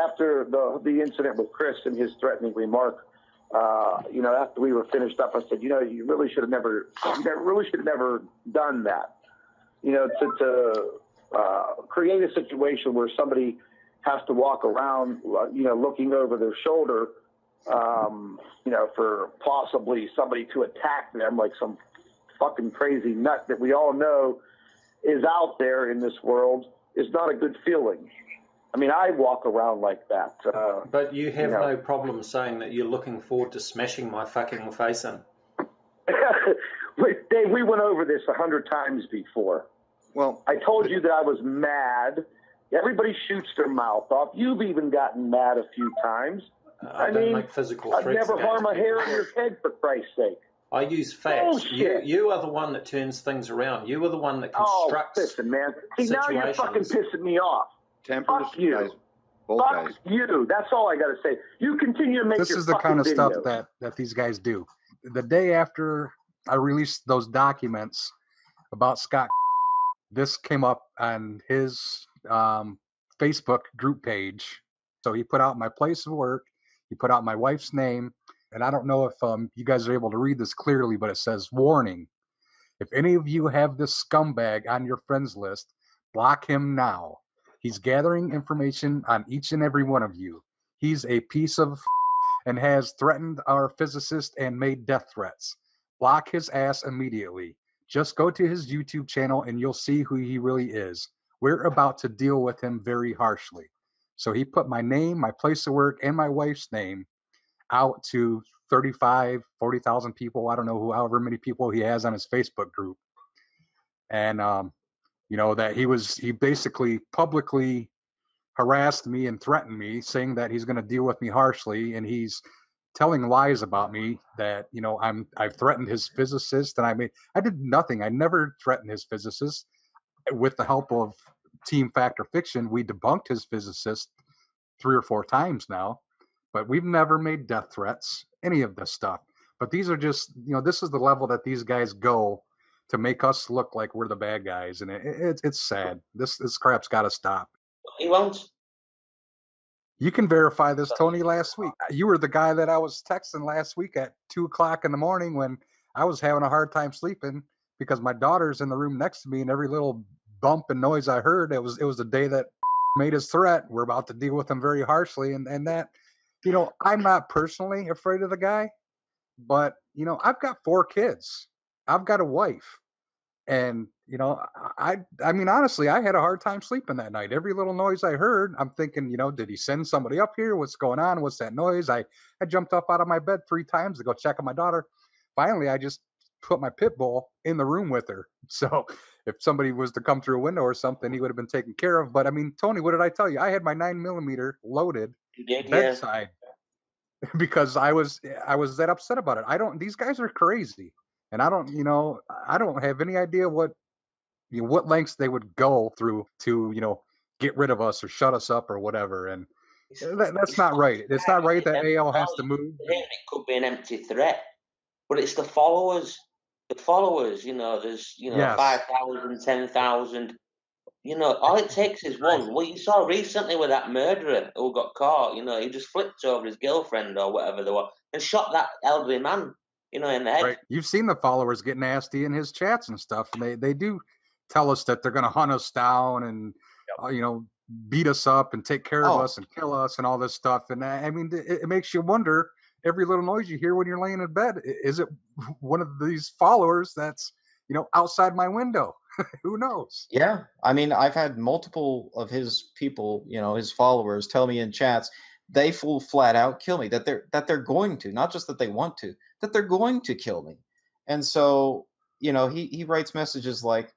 after the incident with Chris and his threatening remark, after we were finished up, I said, you really should have never done that. To create a situation where somebody has to walk around, looking over their shoulder, for possibly somebody to attack them like some fucking crazy nut that we all know is out there in this world is not a good feeling. I mean, I walk around like that. But you have no problem saying that you're looking forward to smashing my fucking face in. Dave, we went over this 100 times before. Well, I told you that I was mad. Everybody shoots their mouth off. You've even gotten mad a few times. I don't make physical threats. I'd never harm a hair on your head, for Christ's sake. I use facts. You are the one that turns things around. You are the one that constructs. Oh, listen, man. See, now you're fucking pissing me off. Fuck you. Guys, both Fuck guys. you. That's all I got to say. You continue to make this your is the kind of videos. stuff that these guys do. The day after I released those documents about Scott, this came up on his Facebook group page. So he put out my place of work. He put out my wife's name. And I don't know if you guys are able to read this clearly, but it says, warning. If any of you have this scumbag on your friends list, block him now. He's gathering information on each and every one of you. He's a piece of and has threatened our physicist and made death threats. Block his ass immediately. Just go to his YouTube channel and you'll see who he really is. We're about to deal with him very harshly. So he put my name, my place of work, and my wife's name out to 35, 40,000 people. I don't know however many people he has on his Facebook group. And, that he basically publicly harassed me and threatened me, saying that he's going to deal with me harshly. And he's telling lies about me that, I've threatened his physicist, and I did nothing. I never threatened his physicist. With the help of Team Factor Fiction, we debunked his physicist 3 or 4 times now, but we've never made death threats, any of this stuff. But these are just, this is the level that these guys go to make us look like we're the bad guys. And it's sad. This crap's got to stop. He won't. You can verify this, Tony. Last week, you were the guy that I was texting last week at 2:00 in the morning when I was having a hard time sleeping because my daughter's in the room next to me, and every little bump and noise I heard, it was the day that made his threat. We're about to deal with him very harshly, and that, I'm not personally afraid of the guy, but I've got 4 kids, I've got a wife, and I mean, honestly, I had a hard time sleeping that night. Every little noise I heard, I'm thinking, did he send somebody up here? What's going on? What's that noise? I jumped up out of my bed 3 times to go check on my daughter. Finally, I just put my pit bull in the room with her. So if somebody was to come through a window or something, he would have been taken care of. But I mean, Tony, what did I tell you? I had my 9mm loaded bedside because I was that upset about it. These guys are crazy. And I don't have any idea what lengths they would go through to, get rid of us or shut us up or whatever. And that's not right. It's not right that AL has to move. It could be an empty threat, but it's the followers. The followers, there's, Yes. 5,000, 10,000. All it takes is one. What you saw recently with that murderer who got caught, he just flipped over his girlfriend or whatever they were and shot that elderly man. In the head. Right. You've seen the followers get nasty in his chats and stuff. And they do tell us that they're going to hunt us down and, beat us up and take care of us and kill us and all this stuff. And I mean, it makes you wonder every little noise you hear when you're laying in bed. Is it one of these followers that's, outside my window? Who knows? Yeah. I mean, I've had multiple of his people, his followers tell me in chats, they will flat out kill me, that they're going to, not just that they want to, that they're going to kill me. And so, he writes messages like,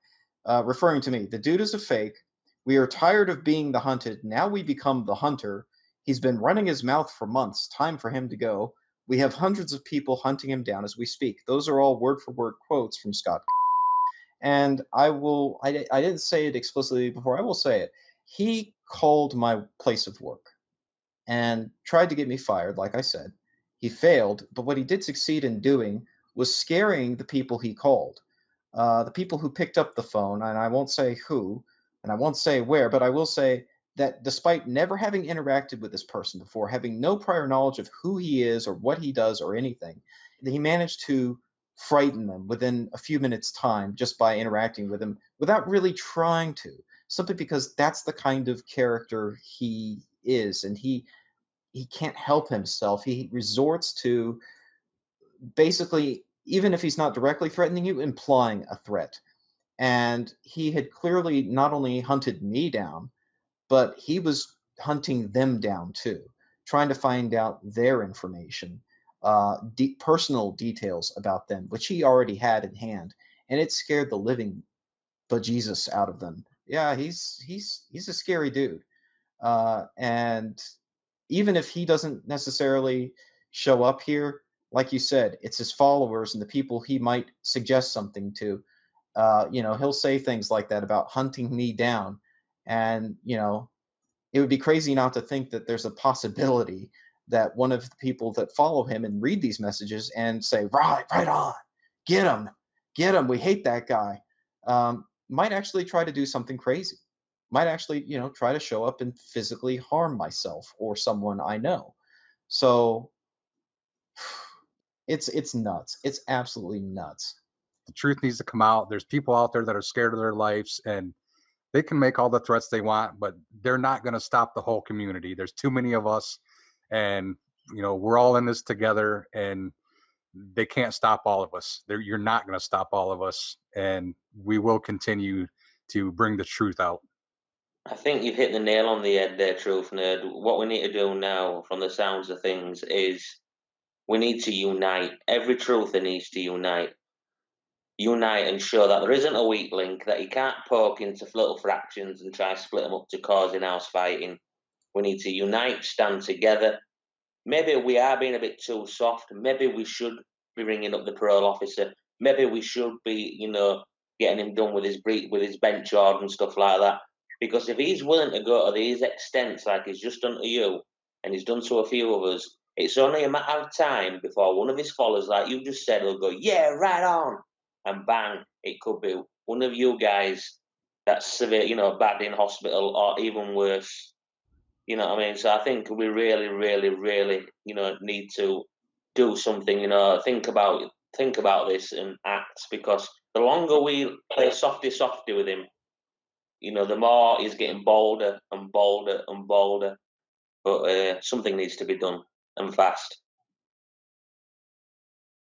referring to me, the dude is a fake. We are tired of being the hunted. Now we become the hunter. He's been running his mouth for months. Time for him to go. We have hundreds of people hunting him down as we speak. Those are all word for word quotes from Scott. And I didn't say it explicitly before. I will say it. He called my place of work and tried to get me fired, like I said. He failed, but what he did succeed in doing was scaring the people he called. The people who picked up the phone, and I won't say who, and I won't say where, but I will say that despite never having interacted with this person before, having no prior knowledge of who he is or what he does or anything, he managed to frighten them within a few minutes' time just by interacting with him without really trying to, simply because that's the kind of character he is, and he can't help himself. He resorts to basically, even if he's not directly threatening you, implying a threat. And he had clearly not only hunted me down, but he was hunting them down too, trying to find out their information, personal details about them, which he already had in hand, and it scared the living bejesus out of them. Yeah, he's a scary dude, and even if he doesn't necessarily show up here, like you said, it's his followers and the people he might suggest something to. He'll say things like that about hunting me down, and it would be crazy not to think that there's a possibility that one of the people that follow him and read these messages and say, right on, get him, we hate that guy, might actually try to do something crazy, might actually, try to show up and physically harm myself or someone I know. So it's nuts. It's absolutely nuts. The truth needs to come out. There's people out there that are scared of their lives, and they can make all the threats they want, but they're not going to stop the whole community. There's too many of us, and we're all in this together, and they can't stop all of us. You're not going to stop all of us, and we will continue to bring the truth out. I think you've hit the nail on the head there, Truth Nerd. What we need to do now, from the sounds of things, is we need to unite. Every truther needs to unite and show that there isn't a weak link, that you can't poke into little fractions and try to split them up to cause in-house fighting. We need to unite, stand together. Maybe we are being a bit too soft. Maybe we should be ringing up the parole officer. Maybe we should be, getting him done with his bench order and stuff like that. Because if he's willing to go to these extents like he's just done to you, and he's done to a few of us, it's only a matter of time before one of his followers, like you just said, will go, yeah, right on. And bang, it could be one of you guys that's severe, bad in hospital, or even worse. You know what I mean? So I think we really, really, really, need to do something. Think about this and act, because the longer we play softy with him, the more he's getting bolder and bolder and bolder. But something needs to be done, and fast.